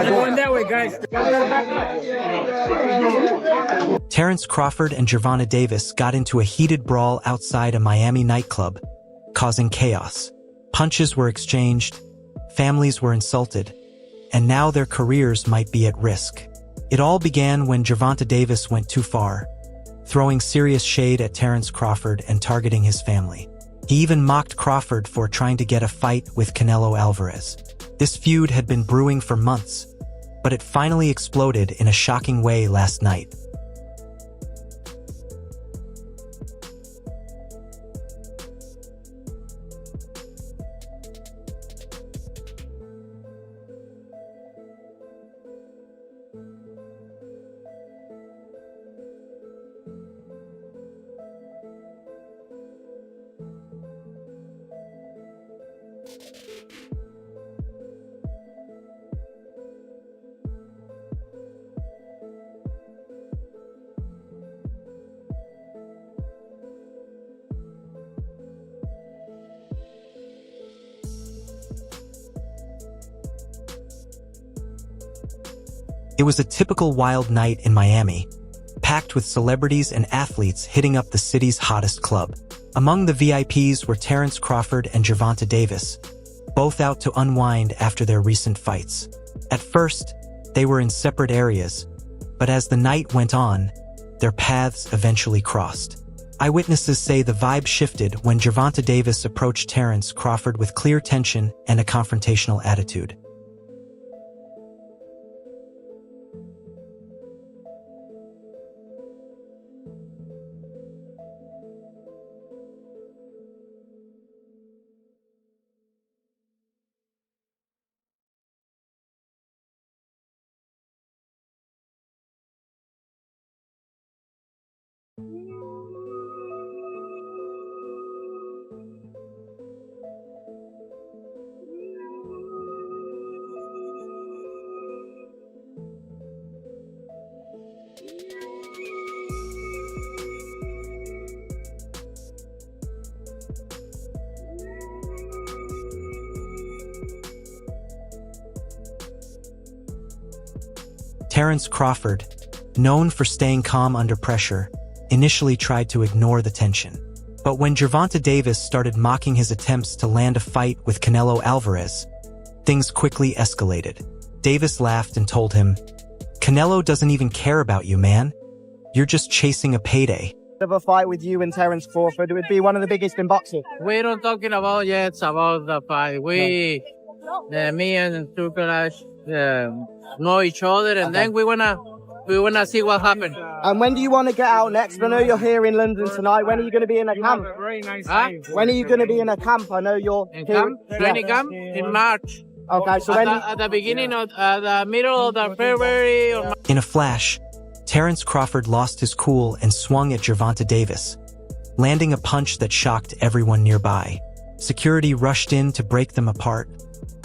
Going that way, guys. Terence Crawford and Gervonta Davis got into a heated brawl outside a Miami nightclub, causing chaos. Punches were exchanged, families were insulted, and now their careers might be at risk. It all began when Gervonta Davis went too far, throwing serious shade at Terence Crawford and targeting his family. He even mocked Crawford for trying to get a fight with Canelo Alvarez. This feud had been brewing for months, but it finally exploded in a shocking way last night. It was a typical wild night in Miami, packed with celebrities and athletes hitting up the city's hottest club. Among the VIPs were Terence Crawford and Gervonta Davis, both out to unwind after their recent fights. At first, they were in separate areas, but as the night went on, their paths eventually crossed. Eyewitnesses say the vibe shifted when Gervonta Davis approached Terence Crawford with clear tension and a confrontational attitude. Terence Crawford, known for staying calm under pressure, initially tried to ignore the tension. But when Gervonta Davis started mocking his attempts to land a fight with Canelo Alvarez, things quickly escalated. Davis laughed and told him, "Canelo doesn't even care about you, man. You're just chasing a payday." Of a fight with you and Terence Crawford, it would be one of the biggest in boxing. We're not talking about yet about the fight. Me and Tuklash know each other, and then we wanna see what happened. And when do you want to get out next? I know you're here in London tonight. When are you going to be in a camp? When are you going to be in a camp? I know you're in camp, training camp in March. Okay, so at the beginning of the middle of the February. In a flash, Terence Crawford lost his cool and swung at Gervonta Davis, landing a punch that shocked everyone nearby. Security rushed in to break them apart,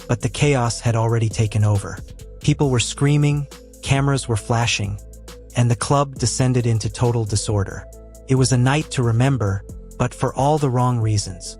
but the chaos had already taken over. People were screaming, cameras were flashing, and the club descended into total disorder. It was a night to remember, but for all the wrong reasons.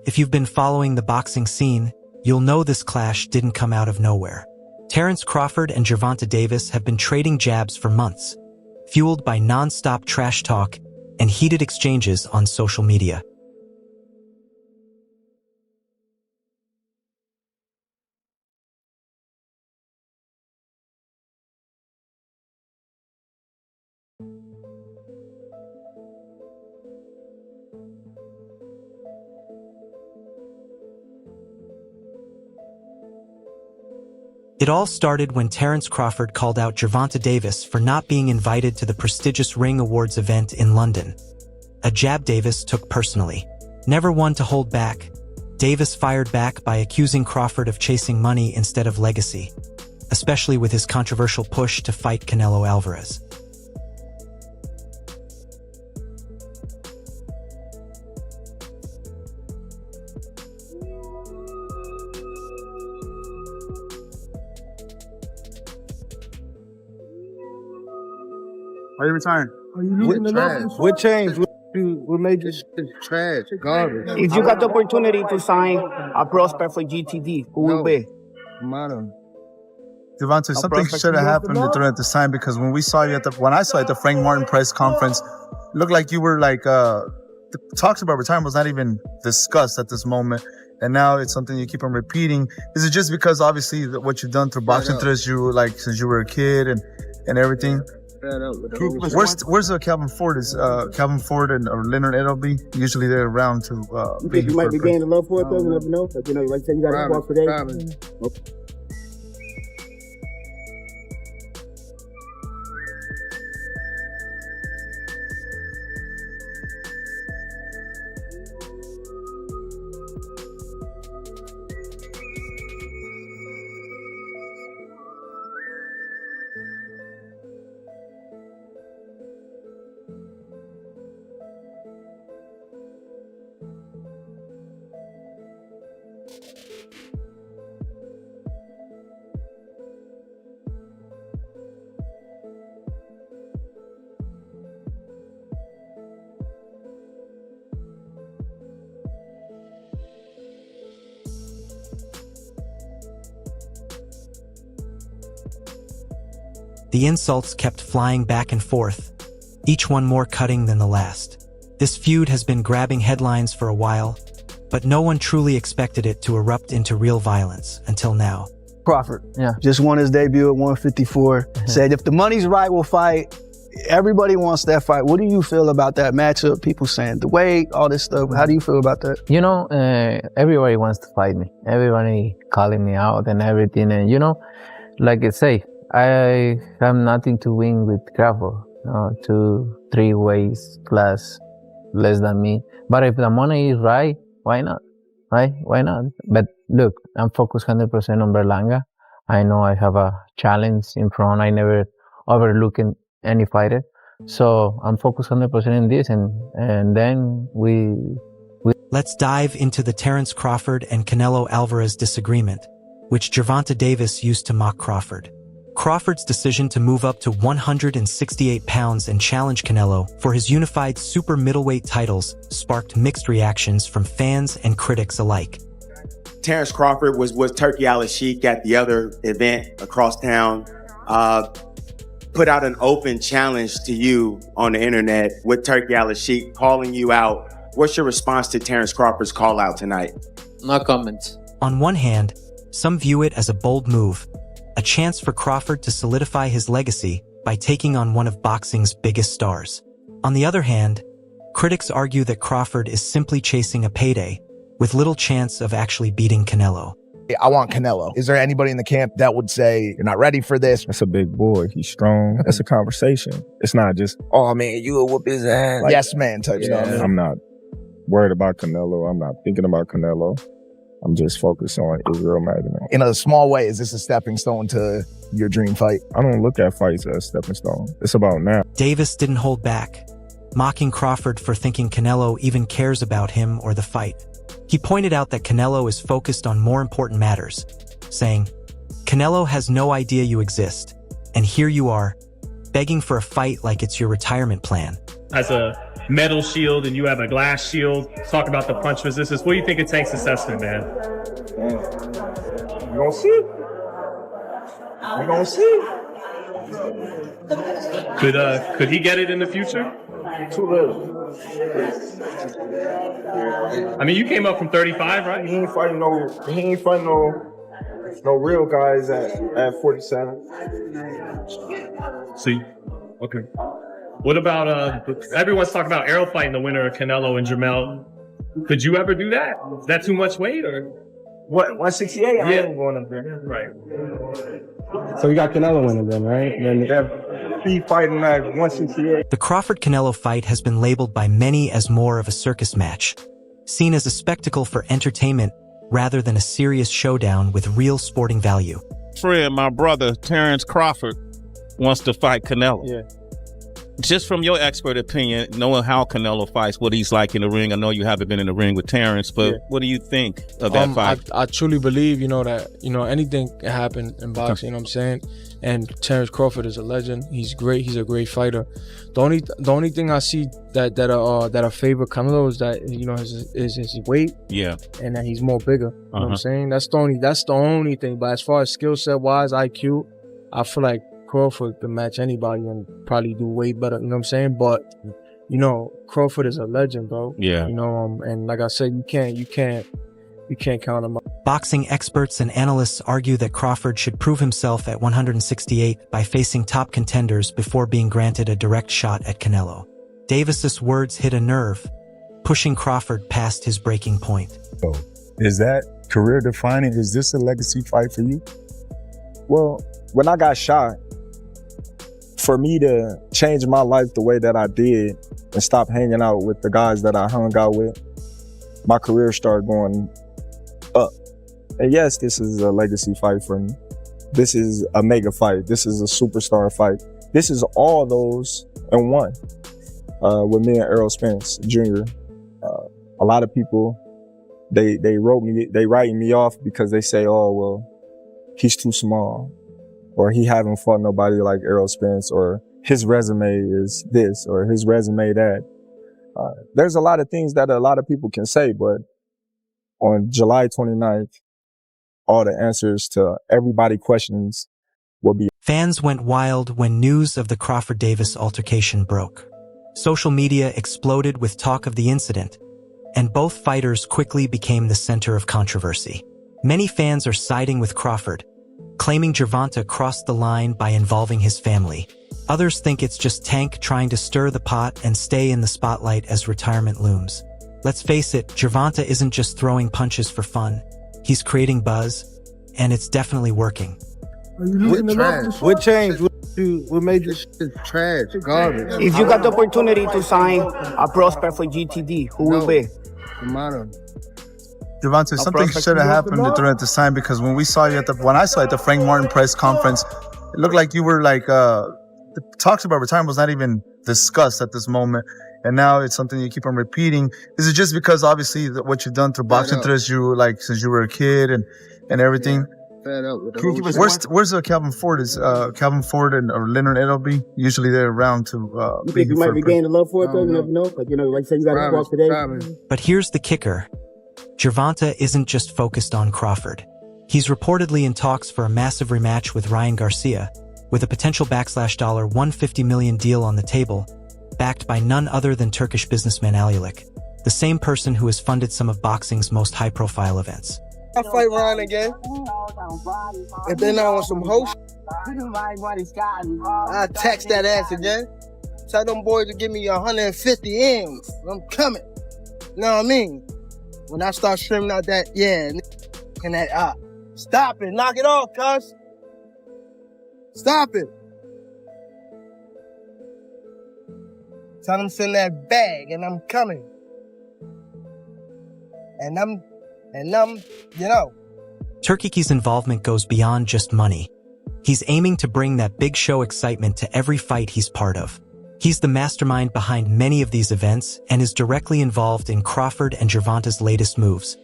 If you've been following the boxing scene, you'll know this clash didn't come out of nowhere. Terence Crawford and Gervonta Davis have been trading jabs for months, fueled by non-stop trash talk and heated exchanges on social media. It all started when Terence Crawford called out Gervonta Davis for not being invited to the prestigious Ring Awards event in London. A jab Davis took personally. Never one to hold back, Davis fired back by accusing Crawford of chasing money instead of legacy, especially with his controversial push to fight Canelo Alvarez. Are you retiring? Are you losing the trash? What changed? What made this trash? Garbage. If you got the opportunity to sign a prospect for GTD, who will be? Matter. Gervonta, something should have happened during this time, because when I saw you at the Frank Martin press conference, it looked like you were like the talks about retirement was not even discussed at this moment, and now it's something you keep on repeating. Is it just because obviously what you've done through boxing since you were a kid and everything? Where's Calvin Ford? Is Calvin Ford or Leonard Edelby? Usually they're around to. You think you might be gaining love for it though? You never know. Like, you like say you got to walk for days. Okay. The insults kept flying back and forth, each one more cutting than the last. This feud has been grabbing headlines for a while, but no one truly expected it to erupt into real violence until now. Crawford, just won his debut at 154. Said if the money's right, we'll fight. Everybody wants that fight. What do you feel about that matchup? People saying the weight, all this stuff. How do you feel about that? You know, everybody wants to fight me. Everybody calling me out and everything. And you know, like I say, I have nothing to win with Crawford. 2-3 weights class less than me. But if the money is right, why not? Right? Why not? But look, I'm focused 100% on Berlanga. I know I have a challenge in front. I never overlook any fighter. So I'm focused 100% in this, and then we... Let's dive into the Terence Crawford and Canelo Alvarez disagreement, which Gervonta Davis used to mock Crawford. Crawford's decision to move up to 168 pounds and challenge Canelo for his unified super middleweight titles sparked mixed reactions from fans and critics alike. Terence Crawford was Turkey Al-Sheikh at the other event across town, put out an open challenge to you on the internet with Turkey Al-Sheikh calling you out. What's your response to Terence Crawford's call out tonight? No comments. On one hand, some view it as a bold move, a chance for Crawford to solidify his legacy by taking on one of boxing's biggest stars. On the other hand, critics argue that Crawford is simply chasing a payday, with little chance of actually beating Canelo. I want Canelo. Is there anybody in the camp that would say, you're not ready for this? That's a big boy. He's strong. That's a conversation. It's not just, oh man, you will whoop his ass. Like, yes, man, touchdown. I'm not worried about Canelo. I'm not thinking about Canelo. I'm just focused on Israel Magdalene. In a small way, is this a stepping stone to your dream fight? I don't look at fights as a stepping stone. It's about now. Davis didn't hold back, mocking Crawford for thinking Canelo even cares about him or the fight. He pointed out that Canelo is focused on more important matters, saying, Canelo has no idea you exist, and here you are, begging for a fight like it's your retirement plan. As a metal shield and you have a glass shield, talk about the punch resistance. What do you think it takes assessment, man? We're gonna see. We're gonna see. Could he get it in the future? Too little. I mean, you came up from 35, right? He ain't fighting no real guys at 47. See, okay. What about, everyone's talking about Errol fighting the winner of Canelo and Jamel. Could you ever do that? Is that too much weight or? What, 168? Yeah. I ain't going up there. Right. So we got Canelo winning then, right? Then they have he fighting at 168. The Crawford-Canelo fight has been labeled by many as more of a circus match, seen as a spectacle for entertainment rather than a serious showdown with real sporting value. Friend, my brother, Terence Crawford, wants to fight Canelo. Yeah. Just from your expert opinion, knowing how Canelo fights, what he's like in the ring. I know you haven't been in the ring with Terence, but what do you think of that fight? I truly believe, that, anything can happen in boxing, you know what I'm saying? And Terence Crawford is a legend. He's great. He's a great fighter. The only thing I see that favor Canelo is that, is his weight. Yeah. And that he's more bigger. You know what I'm saying? That's the only thing. But as far as skill set wise, IQ, I feel like Crawford can match anybody and probably do way better, you know what I'm saying? But, Crawford is a legend, bro. Yeah. And like I said, you can't count him up. Boxing experts and analysts argue that Crawford should prove himself at 168 by facing top contenders before being granted a direct shot at Canelo. Davis's words hit a nerve, pushing Crawford past his breaking point. So, is that career defining? Is this a legacy fight for you? Well, when I got shot, for me to change my life the way that I did and stop hanging out with the guys that I hung out with, my career started going up. And yes, this is a legacy fight for me. This is a mega fight. This is a superstar fight. This is all those in one with me and Errol Spence Jr. A lot of people, they writing me off because they say, oh, well, he's too small, or he haven't fought nobody like Errol Spence, or his resume is this, or his resume that. There's a lot of things that a lot of people can say, but on July 29th, all the answers to everybody's questions will be. Fans went wild when news of the Crawford-Davis altercation broke. Social media exploded with talk of the incident, and both fighters quickly became the center of controversy. Many fans are siding with Crawford, claiming Gervonta crossed the line by involving his family. Others think it's just Tank trying to stir the pot and stay in the spotlight as retirement looms. Let's face it, Gervonta isn't just throwing punches for fun. He's creating buzz, and it's definitely working. What changed? What made this shit trash? Garbage. If you got the opportunity to sign a prospect for GTD, who will be? Gervonta, something should have happened during the time, because when I saw you at the Frank Martin press conference, it looked like you were like the talks about retirement was not even discussed at this moment, and now it's something you keep on repeating. Is it just because obviously what you've done through boxing since you were a kid and everything? Fed up with the Where's Calvin Ford? Is Calvin Ford or Leonard Edelby? Usually they're around to. You think you might be gaining love for it though? You never know. Like like say you got to walk today. But here's the kicker. Gervonta isn't just focused on Crawford. He's reportedly in talks for a massive rematch with Ryan Garcia, with a potential $150 million deal on the table, backed by none other than Turkish businessman Alilik, the same person who has funded some of boxing's most high-profile events. I fight Ryan again. If they're not on some host, I text that ass again. Tell them boys to give me 150 M's. I'm coming. You know what I mean? When I start streaming out that, and that, stop it, knock it off, cuz. Stop it. Tell them send that bag, and I'm coming. And I'm, Turkey's involvement goes beyond just money. He's aiming to bring that big show excitement to every fight he's part of. He's the mastermind behind many of these events and is directly involved in Crawford and Gervonta's latest moves,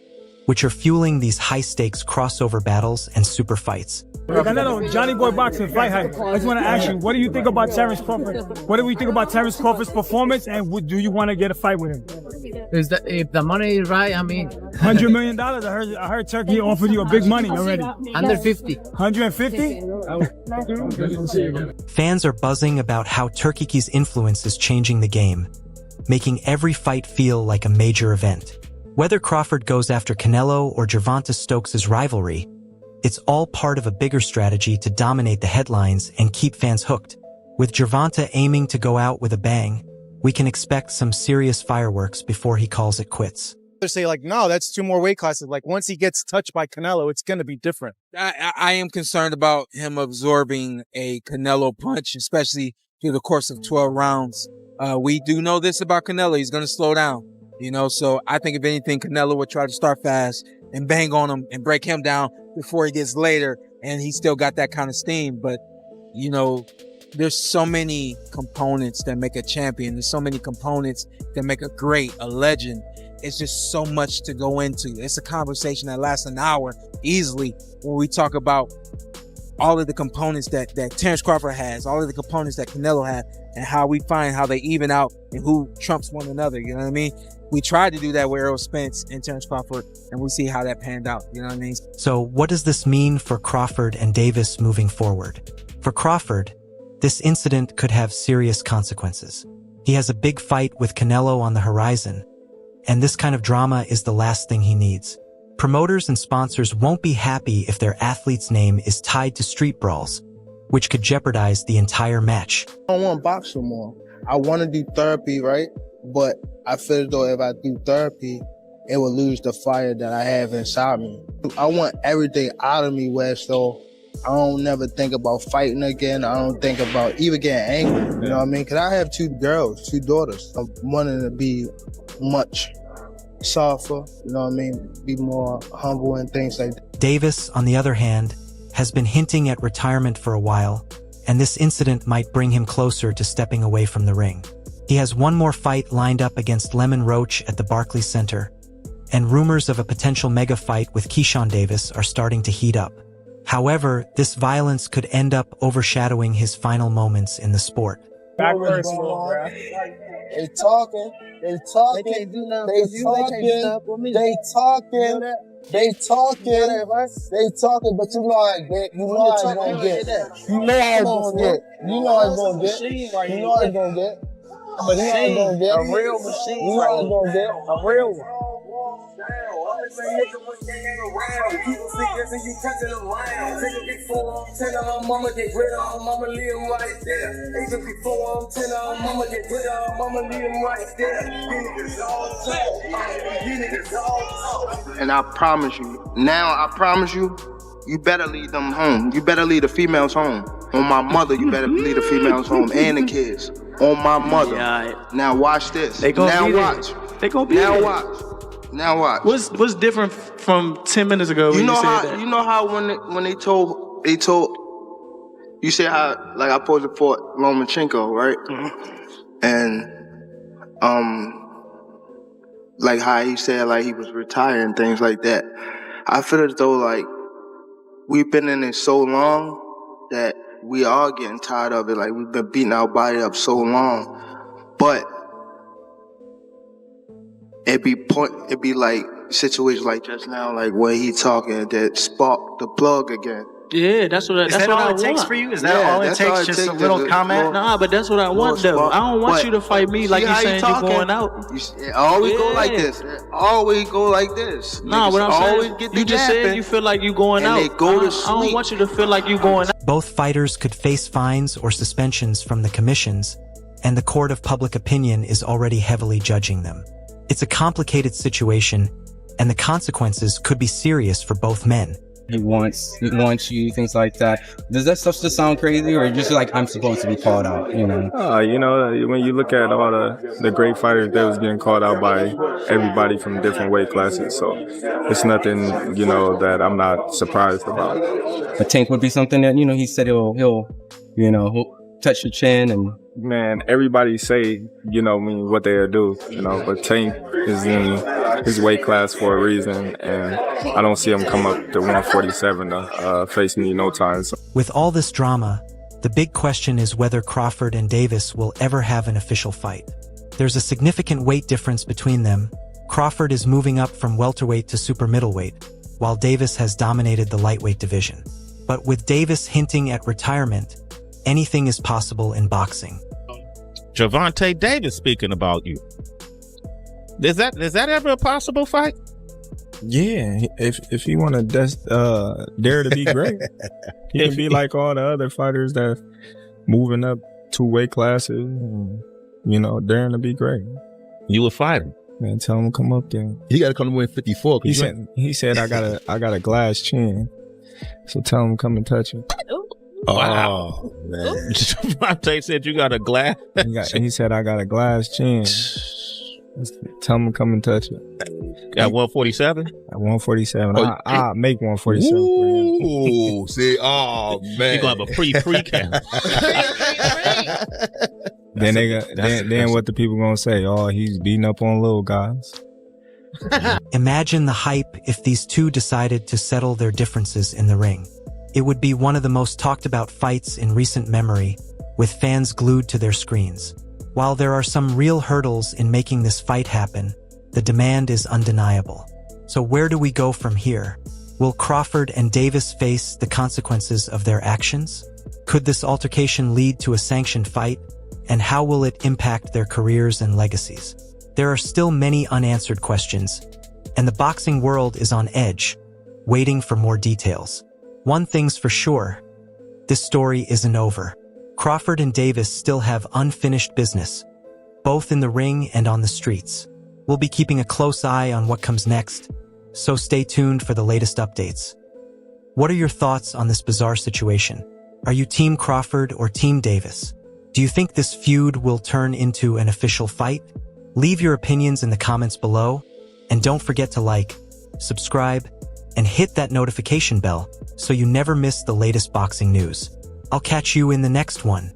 which are fueling these high-stakes crossover battles and super fights. Canelo, Johnny Boy Boxing Fight Hype. I just want to ask you, what do you think about Terence Crawford? What do we think about Terence Crawford's performance, and do you want to get a fight with him? If the money is right, I mean, $100 million. I heard Turkey offered you a big money already. 150. 150? Fans are buzzing about how Turkey's influence is changing the game, making every fight feel like a major event. Whether Crawford goes after Canelo or Gervonta stokes his rivalry, it's all part of a bigger strategy to dominate the headlines and keep fans hooked. With Gervonta aiming to go out with a bang, we can expect some serious fireworks before he calls it quits. They say like, no, that's 2 more weight classes. Like once he gets touched by Canelo, it's going to be different. I am concerned about him absorbing a Canelo punch, especially through the course of 12 rounds. We do know this about Canelo. He's going to slow down, you know, so I think if anything, Canelo would try to start fast and bang on him and break him down before he gets later. And he still got that kind of steam. But, you know, there's so many components that make a champion. There's so many components that make a great, a legend. It's just so much to go into. It's a conversation that lasts an hour easily when we talk about all of the components that Terence Crawford has, all of the components that Canelo has, and how we find how they even out and who trumps one another. You know what I mean? We tried to do that with Errol Spence and Terence Crawford, and we see how that panned out. You know what I mean? So what does this mean for Crawford and Davis moving forward? For Crawford, this incident could have serious consequences. He has a big fight with Canelo on the horizon, and this kind of drama is the last thing he needs. Promoters and sponsors won't be happy if their athlete's name is tied to street brawls, which could jeopardize the entire match. I don't want to box no more. I want to do therapy, right? But I feel as though if I do therapy, it will lose the fire that I have inside me. I want everything out of me where so I don't never think about fighting again. I don't think about even getting angry. You know what I mean? Because I have 2 girls, 2 daughters. I'm wanting to be much softer, you know what I mean? Be more humble and things like that. Davis, on the other hand, has been hinting at retirement for a while, and this incident might bring him closer to stepping away from the ring. He has one more fight lined up against Lemon Roach at the Barclays Center, and rumors of a potential mega fight with Keyshawn Davis are starting to heat up. However, this violence could end up overshadowing his final moments in the sport. Back first, bro. They talking. They talking. They can't do nothing. They talking. They talking. They talking. But you know I get. You know I gonna get. You know I gonna get. You know I gonna get. You know I gonna get. But you know I gonna get. A real machine. You know I gonna get. A real one. And I promise you, you better lead them home. You better lead the females home. On my mother, you better lead the females home and the kids. On my mother. Yeah. Now watch this. They gonna be watch. There. They gonna be now there. Watch. Now watch. What's different from 10 minutes ago when you said that? You know how when they told you said how like I posed for Lomachenko, right? Mm-hmm. And like how he said like he was retired and things like that. I feel as though like we've been in it so long that we are getting tired of it. Like we've been beating our body up so long, but it be like situations like just now, like when he talking that sparked the plug again. Yeah, that's what all it takes for you? Is that all it takes? Just a little comment? Nah, but that's what I want though. I don't want you to fight me like you saying you're going out. It always go like this. It always go like this. Nah, what I'm saying, you just said you feel like you going out. They go to sleep. I don't want you to feel like you going out. Both fighters could face fines or suspensions from the commissions, and the court of public opinion is already heavily judging them. It's a complicated situation, and the consequences could be serious for both men. He wants you, things like that. Does that stuff just sound crazy, or just like I'm supposed to be called out, you know? You know, when you look at all the great fighters that was getting called out by everybody from different weight classes, so it's nothing, you know, that I'm not surprised about. A Tank would be something that, you know, he said he'll you know, he'll touch your chin and... Man, everybody say, you know, what they'll do, you know, but Tank is in his weight class for a reason, and I don't see him come up to 147 to face me no time. So. With all this drama, the big question is whether Crawford and Davis will ever have an official fight. There's a significant weight difference between them. Crawford is moving up from welterweight to super middleweight, while Davis has dominated the lightweight division. But with Davis hinting at retirement, anything is possible in boxing. Gervonta Davis speaking about you. Is that ever a possible fight? Yeah, if he want to dare to be great, he can be like all the other fighters that moving up 2 weight classes, and, you know, daring to be great. You would fight him? Man, tell him to come up there. He got to come to win 54. He said I got a glass chin. So tell him to come and touch it. Wow. Man. Javonte said you got a glass. He said I got a glass chin. Tell him to come and touch it. At 147? At 147. I'll make 147. Ooh, see, oh man. You're gonna have a pre-count. Then what the people gonna say? Oh, he's beating up on little guys. Imagine the hype if these two decided to settle their differences in the ring. It would be one of the most talked about fights in recent memory, with fans glued to their screens. While there are some real hurdles in making this fight happen, the demand is undeniable. So where do we go from here? Will Crawford and Davis face the consequences of their actions? Could this altercation lead to a sanctioned fight? And how will it impact their careers and legacies? There are still many unanswered questions, and the boxing world is on edge, waiting for more details. One thing's for sure, this story isn't over. Crawford and Davis still have unfinished business, both in the ring and on the streets. We'll be keeping a close eye on what comes next, so stay tuned for the latest updates. What are your thoughts on this bizarre situation? Are you Team Crawford or Team Davis? Do you think this feud will turn into an official fight? Leave your opinions in the comments below, and don't forget to like, subscribe, and hit that notification bell so you never miss the latest boxing news. I'll catch you in the next one.